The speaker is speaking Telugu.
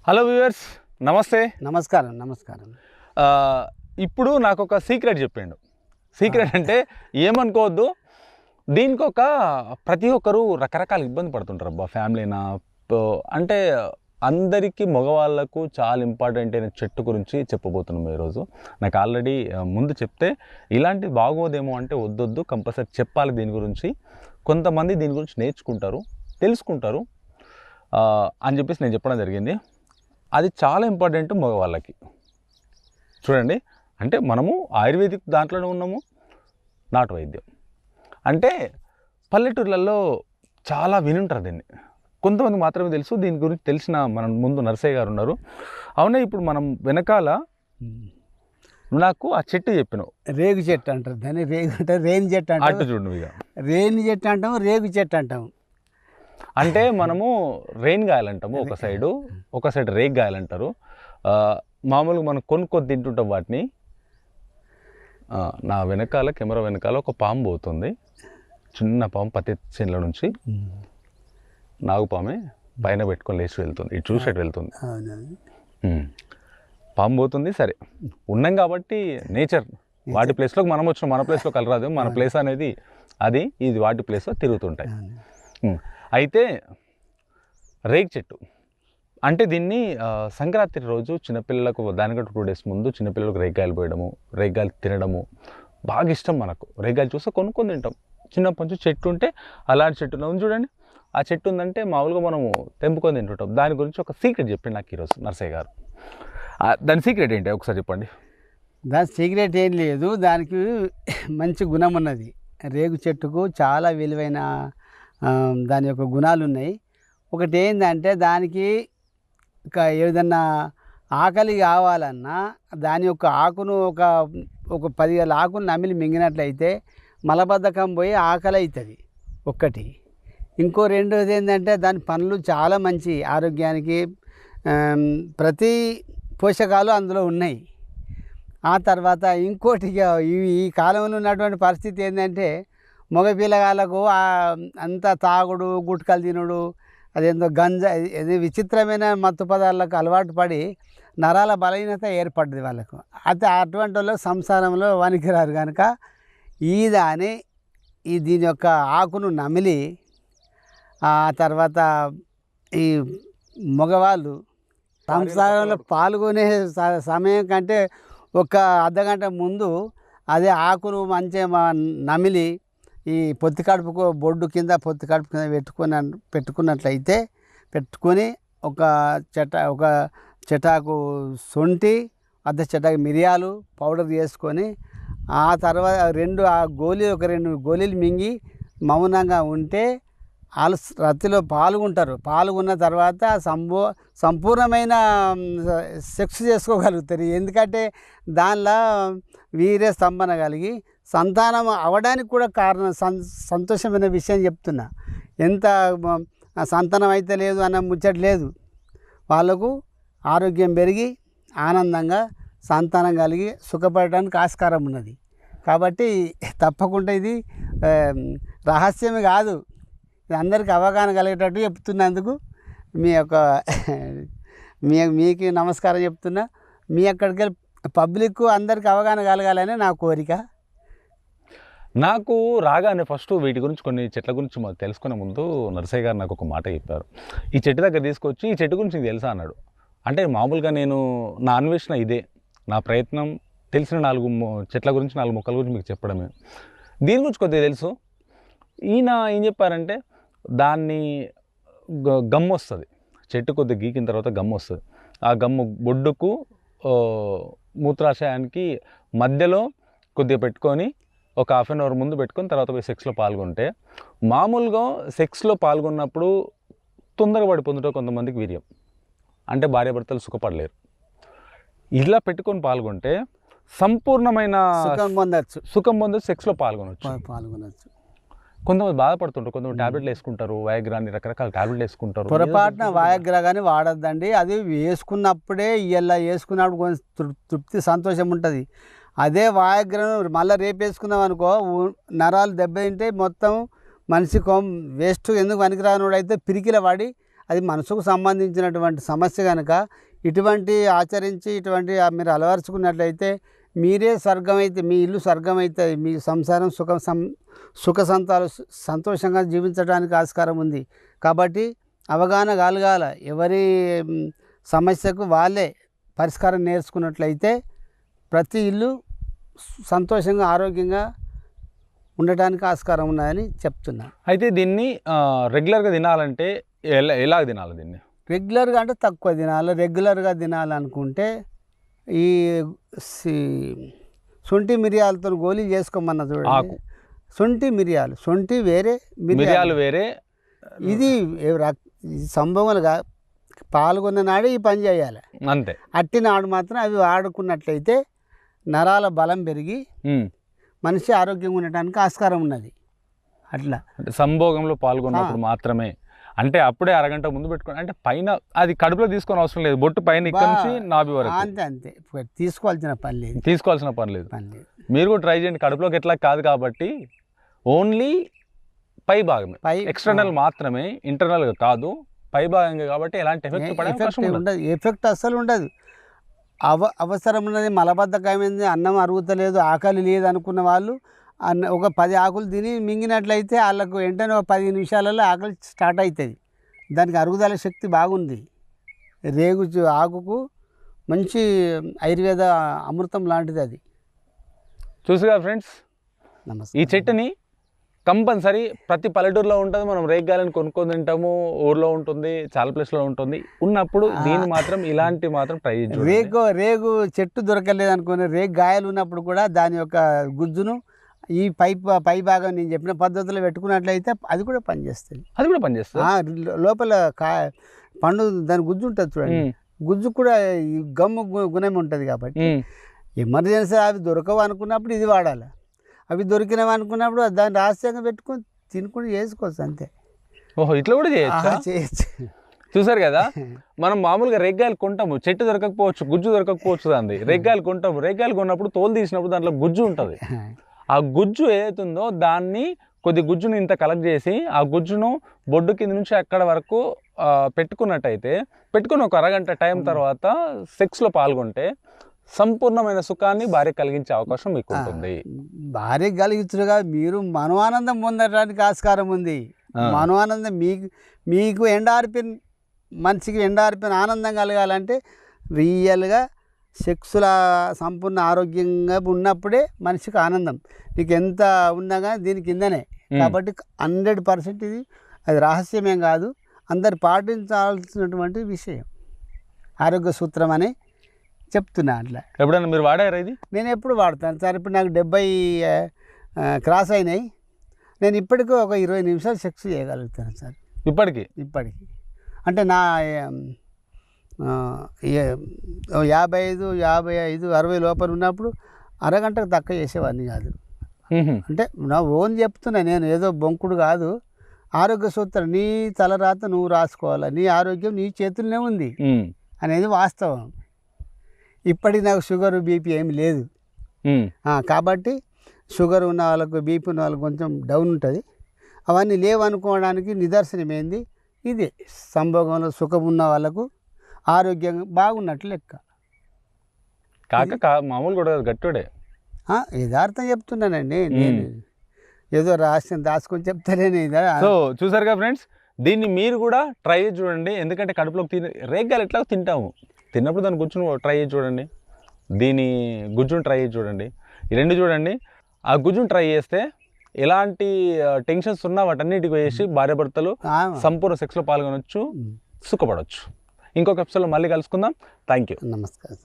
హలో వ్యూవర్స్, నమస్తే. నమస్కారం. ఇప్పుడు నాకు ఒక సీక్రెట్ చెప్పిండు. సీక్రెట్ అంటే ఏమనుకోవద్దు, దీనికి ప్రతి ఒక్కరు రకరకాల ఇబ్బంది పడుతుంటారు. అబ్బా ఫ్యామిలీనా అంటే అందరికీ మగవాళ్ళకు చాలా ఇంపార్టెంట్ అయిన చెట్టు గురించి చెప్పబోతున్నాం ఈరోజు. నాకు ఆల్రెడీ ముందు చెప్తే ఇలాంటిది బాగోదేమో అంటే వద్దొద్దు, కంపల్సరీ చెప్పాలి దీని గురించి. కొంతమంది దీని గురించి నేర్చుకుంటారు, తెలుసుకుంటారు అని చెప్పేసి నేను చెప్పడం జరిగింది. అది చాలా ఇంపార్టెంట్ మగవాళ్ళకి. చూడండి, అంటే మనము ఆయుర్వేదిక్ దాంట్లోనే ఉన్నాము, నాటు వైద్యం అంటే పల్లెటూర్లలో చాలా వినుంటారు దీన్ని. కొంతమంది మాత్రమే తెలుసు. దీని గురించి తెలిసిన మన ముందు నరసయ్య గారు ఉన్నారు. అవునే, ఇప్పుడు మనం వెనకాల నాకు ఆ చెట్టు చెప్పినావు, రేగు చెట్టు అంటారు దాన్ని. రేగు అంటే రేణి చెట్టు అంటారు. అటు చూడు, ఇక రేణి చెట్టు అంటాము, రేగు చెట్టు అంటాము. అంటే మనము రెయిన్ గాయలంటాము ఒక సైడ్ రేగ్ గాయలంటారు. మామూలుగా మనం కొనుక్కొని తింటుంటాం వాటిని. నా వెనకాల, కెమెరా వెనకాల ఒక పాము పోతుంది, చిన్న పాము, పత్తి చేనుల నుంచి నాగుపామే పైన పెట్టుకొని లేచి వెళ్తుంది, ఇటు చూసేట్టు వెళ్తుంది. పాము పోతుంది. సరే, ఉన్నాం కాబట్టి నేచర్ వాటి ప్లేస్లోకి మనం వచ్చినాం, మన ప్లేస్లో కలరాదు. మన ప్లేస్ అనేది అది, ఇది వాటి ప్లేస్లో తిరుగుతుంటాయి. అయితే రేగి చెట్టు అంటే దీన్ని సంక్రాంతి రోజు చిన్నపిల్లలకు, దానికంటే 2 days ముందు చిన్నపిల్లలకు రేగ్గాయలు పోయడము, రేగ్గాయలు తినడము బాగా ఇష్టం మనకు. రేగ్గాయలు చూస్తే కొనుక్కొని తింటాం. చిన్నప్పటి నుంచి చెట్టు ఉంటే, అలాంటి చెట్టు ఉంది చూడండి, ఆ చెట్టు ఉందంటే మామూలుగా మనము తెంపుకొని తింటుంటాం. దాని గురించి ఒక సీక్రెట్ చెప్పింది నాకు ఈరోజు నరసయ్య గారు. దాని సీక్రెట్ ఏంటి ఒకసారి చెప్పండి. దాని సీక్రెట్ ఏం లేదు, దానికి మంచి గుణం ఉన్నది. రేగు చెట్టుకు చాలా విలువైన దాని యొక్క గుణాలు ఉన్నాయి. ఒకటి ఏంటంటే, దానికి ఏదన్నా ఆకలి కావాలన్నా దాని యొక్క ఆకును ఒక 10 ఆకును నమిలి మింగినట్లయితే మలబద్ధకం పోయి ఆకలి అవుతుంది ఒక్కటి. ఇంకో రెండోది ఏంటంటే, దాని పనులు చాలా మంచి ఆరోగ్యానికి, ప్రతి పోషకాలు అందులో ఉన్నాయి. ఆ తర్వాత ఇంకోటి, ఈ కాలంలో ఉన్నటువంటి పరిస్థితి ఏంటంటే, మగ పిల్లగాళ్ళకు అంతా తాగుడు, గుట్కలు తినుడు, అదేందో గంజా, ఇది విచిత్రమైన మత్తు పదార్థాలకు అలవాటు పడి నరాల బలహీనత ఏర్పడ్డది వాళ్ళకు. అయితే అటువంటి వాళ్ళు సంసారంలో వణికిరారు కనుక దీని యొక్క ఆకును నమిలి, ఆ తర్వాత ఈ మగవాళ్ళు సంసారంలో పాల్గొనే సమయం కంటే ఒక అర్ధగంట ముందు అదే ఆకును మంచిగా నమిలి ఈ పొత్తి కడుపుకు, బొడ్డు కింద పొత్తి కడుపు కింద పెట్టుకొని ఒక చెటాకు శొంఠి, అర్ధ చెటాకు మిరియాలు పౌడర్ చేసుకొని, ఆ తర్వాత ఒక 2 గోళీలు మింగి మౌనంగా ఉంటే వాళ్ళు రతిలో పాల్గొన్న తర్వాత సంపూర్ణమైన సెక్స్ చేసుకోగలుగుతారు. ఎందుకంటే దానిలో వీర్య స్తంభన కలిగి సంతానం అవడానికి కూడా కారణం. సంతోషమైన విషయం చెప్తున్నా. ఎంత సంతానం అయితే లేదు అన్న ముచ్చట లేదు. వాళ్ళకు ఆరోగ్యం పెరిగి ఆనందంగా సంతానం కలిగి సుఖపడడానికి ఆస్కారం ఉన్నది. కాబట్టి తప్పకుండా ఇది రహస్యమే కాదు, ఇది అందరికీ అవగాహన కలిగేటట్టు చెప్తున్నందుకు మీకు నమస్కారం చెప్తున్నా. మీ అక్కడికి పబ్లిక్ అందరికీ అవగాహన కలగాలని నా కోరిక. నాకు రాగానే ఫస్ట్ వీటి గురించి, కొన్ని చెట్ల గురించి తెలుసుకునే ముందు నరసయ్య గారు నాకు ఒక మాట చెప్పారు. ఈ చెట్టు దగ్గర తీసుకొచ్చి, ఈ చెట్టు గురించి నీకు తెలుసా అన్నాడు. అంటే మామూలుగా నా అన్వేషణ ఇదే, నా ప్రయత్నం తెలిసిన 4 చెట్ల గురించి, 4 మొక్కల గురించి మీకు చెప్పడమే. దీని గురించి కొద్దిగా తెలుసు. ఈయన ఏం చెప్పారంటే, దాన్ని గమ్ము వస్తుంది, చెట్టు కొద్దిగా గీకిన తర్వాత గమ్ము వస్తుంది. ఆ గమ్ము బొడ్డుకు, మూత్రాశయానికి మధ్యలో కొద్దిగా పెట్టుకొని ఒక 1/2 hour ముందు పెట్టుకొని తర్వాత పోయి సెక్స్లో పాల్గొంటే, మామూలుగా సెక్స్లో పాల్గొన్నప్పుడు తొందరగా పడిపోతుంటే కొంతమందికి వీర్యం, అంటే భార్యాభర్తలు సుఖపడలేరు. ఇలా పెట్టుకొని పాల్గొంటే సంపూర్ణమైన సుఖం పొందొచ్చు, సెక్స్లో పాల్గొనవచ్చు. కొంతమంది బాధపడుతుంటారు, కొంతమంది ట్యాబ్లెట్లు వేసుకుంటారు, వయాగ్రాని రకరకాల ట్యాబ్లెట్లు వేసుకుంటారు. పొరపాటున వయాగ్రా కానీ వాడద్దండి. అది వేసుకున్నప్పుడే ఇలా వేసుకున్నప్పుడు కొంచెం తృప్తి, సంతోషం ఉంటుంది. అదే వయాగ్రాను మళ్ళీ రేపు వేసుకున్నాం అనుకో, నరాలు దెబ్బతింటే మొత్తం మనిషి వేస్ట్, ఎందుకు పనికిరానుడు అయితే పిరికిల పడి అది మనసుకు సంబంధించినటువంటి సమస్య కనుక ఇటువంటి ఆచరించి ఇటువంటి మీరు అలవరుచుకున్నట్లయితే మీరే స్వర్గం అయితే, మీ ఇల్లు స్వర్గం అవుతుంది, మీ సంసారం సుఖ సంతోషంగా జీవించడానికి ఆస్కారం ఉంది. కాబట్టి అవగాహన కలగాల, ఎవరి సమస్యకు వాళ్ళే పరిష్కారం నేర్చుకున్నట్లయితే ప్రతి ఇల్లు సంతోషంగా ఆరోగ్యంగా ఉండటానికి ఆస్కారం ఉన్నదని చెప్తున్నా. అయితే దీన్ని రెగ్యులర్గా తినాలంటే ఎలా తినాలి దీన్ని? రెగ్యులర్గా అంటే తక్కువ తినాలి. రెగ్యులర్గా తినాలనుకుంటే ఈ శొంఠి మిరియాలతో గోళీలు చేసుకోమన్నా చూడండి. శొంఠి మిరియాలు, శొంఠి వేరే మిరియాలు వేరే. ఇది సంభవంగా పాల్గొన్న నాడే ఈ పని చేయాలి అంతే. అట్టి నాడు మాత్రం అవి వాడుకున్నట్లయితే నరాల బలం పెరిగి మనిషి ఆరోగ్యంగా ఉండటానికి ఆస్కారం ఉన్నది. అట్లా సంభోగంలో పాల్గొన్నప్పుడు మాత్రమే, అంటే అప్పుడే అరగంట ముందు పెట్టుకుని, అంటే పైన అది కడుపులో తీసుకొని అవసరం లేదు, బొట్టు పైన ఇక్కడ నుంచి నాభి వరకు అంతే తీసుకోవాల్సిన పని లేదు, తీసుకోవాల్సిన పని లేదు. మీరు కూడా ట్రై చేయండి. కడుపులోకి ఎట్లా కాదు కాబట్టి ఓన్లీ పై భాగమే, ఎక్స్టర్నల్ మాత్రమే, ఇంటర్నల్గా కాదు, పై భాగంగా కాబట్టి ఎలాంటి ఎఫెక్ట్ ఉండదు. ఎఫెక్ట్ అస్సలు ఉండదు. అవసరం ఉన్నది మలబద్ధకమైంది, అన్నం అరుగుతలేదు, ఆకలి లేదు అనుకున్న వాళ్ళు ఒక 10 ఆకులు తిని మింగినట్లయితే వాళ్ళకు వెంటనే ఒక 10 నిమిషాలలో ఆకలి స్టార్ట్ అవుతుంది. దానికి అరుగుదల శక్తి బాగుంది. రేగు ఆకుకు మంచి ఆయుర్వేద అమృతం లాంటిది అది. చూసిగా ఫ్రెండ్స్, నమస్తే. ఈ చెట్టుని కంపల్సరీ ప్రతి పల్లెటూరులో ఉంటుంది. మనం రేగ్గాయలను కొనుక్కొని తింటాము, ఊర్లో ఉంటుంది, చాలా ప్లేస్లో ఉంటుంది. ఉన్నప్పుడు దీన్ని మాత్రం ఇలాంటి మాత్రం ట్రై చేయండి. రేగు చెట్టు దొరకలేదు అనుకుని రేగు గాయలు ఉన్నప్పుడు కూడా దాని యొక్క గుజ్జును ఈ పై భాగం నేను చెప్పిన పద్ధతిలో పెట్టుకున్నట్లయితే అది కూడా పనిచేస్తుంది. లోపల పండు దాని గుజ్జు ఉంటుంది చూడండి, గుజ్జు కూడా గమ్ము గుణం ఉంటుంది. కాబట్టి ఎమర్జెన్సీ అవి దొరకవు అనుకున్నప్పుడు ఇది వాడాలి. అవి దొరికినవి అనుకున్నప్పుడు దాన్ని రహస్యంగా పెట్టుకొని తినుకుని చేసుకోవచ్చు అంతే. ఓహో, ఇట్లా కూడా చేయొచ్చు. చూసారు కదా, మనం మామూలుగా రేగ్గాయలు కొంటాము, చెట్టు దొరకకపోవచ్చు, గుజ్జు దొరకకపోవచ్చు. దాన్ని రేగ్గాయలు కొంటాము, రేగ్గాయలు కొన్నప్పుడు తోలు తీసినప్పుడు దాంట్లో గుజ్జు ఉంటుంది. ఆ గుజ్జు ఏదైతుందో దాన్ని కొద్ది గుజ్జును ఇంత కలెక్ట్ చేసి ఆ గుజ్జును బొడ్డు కింద నుంచి అక్కడ వరకు పెట్టుకున్నట్టయితే, పెట్టుకుని ఒక అరగంట టైం తర్వాత సెక్స్లో పాల్గొంటే సంపూర్ణమైన సుఖాన్ని భార్య కలిగించే అవకాశం మీకు ఉంటుంది. భార్య కలిగించుగా మీరు మనోఆనందం పొందడానికి ఆస్కారం ఉంది. మనోఆనందం మీకు ఎండార్పిన మనిషికి ఎండార్పిన ఆనందం కలగాలంటే రియల్గా సెక్సుల సంపూర్ణ ఆరోగ్యంగా ఉన్నప్పుడే మనిషికి ఆనందం. నీకు ఎంత ఉన్నా కానీ దీని కిందనే. కాబట్టి 100% ఇది అది రహస్యమేం కాదు, అందరు పాటించాల్సినటువంటి విషయం. ఆరోగ్య సూత్రం అని చెప్తున్నా. అట్లా ఎప్పుడైనా మీరు వాడారా ఇది? నేను ఎప్పుడు వాడతాను సార్. ఇప్పుడు నాకు 70 క్రాస్ అయినాయి. నేను ఇప్పటికీ ఒక 20 నిమిషాలు సెక్స్ చేయగలుగుతాను సార్. ఇప్పటికి అంటే నా 55, 60 లోపల ఉన్నప్పుడు అరగంటకు తక్కువ చేసేవాడిని కాదు. అంటే నా ఓన్ చెప్తున్నా, నేను ఏదో బొంకుడు కాదు. ఆరోగ్య సూత్రం నీ తలరాత నువ్వు రాసుకోవాలి, నీ ఆరోగ్యం నీ చేతుల్లోనే ఉంది అనేది వాస్తవం. ఇప్పటికి నాకు షుగర్ బీపీ ఏమి లేదు. కాబట్టి షుగర్ ఉన్న వాళ్ళకు, బీపీ ఉన్న వాళ్ళకు కొంచెం డౌన్ ఉంటుంది. అవన్నీ లేవనుకోవడానికి నిదర్శనం ఏంది? ఇది సంభోగంలో సుఖం ఉన్న వాళ్ళకు ఆరోగ్యం బాగున్నట్లు లెక్క. మామూలు కూడా గట్టుడే యథార్థం చెప్తున్నానండి. నేను ఏదో రహస్యం దాచుకొని చెప్తానే. సో చూసారుగా ఫ్రెండ్స్, దీన్ని మీరు కూడా ట్రై చేసి చూడండి. ఎందుకంటే కడుపులోకి రేగ్గాయలు ఎట్లా తింటాము, తిన్నప్పుడు దాని గుజ్జును ట్రై చేసి చూడండి, దీని గుజ్జును ట్రై చేసి చూడండి. ఈ రెండు చూడండి. ఆ గుజ్జును ట్రై చేస్తే ఎలాంటి టెన్షన్స్ ఉన్నా వాటన్నిటికి వేసి భార్యాభర్తలు సంపూర్ణ సెక్స్లో పాల్గొనవచ్చు, సుఖపడవచ్చు. ఇంకొక ఎపిసోడ్లో మళ్ళీ కలుసుకుందాం. Thank you. నమస్కారం.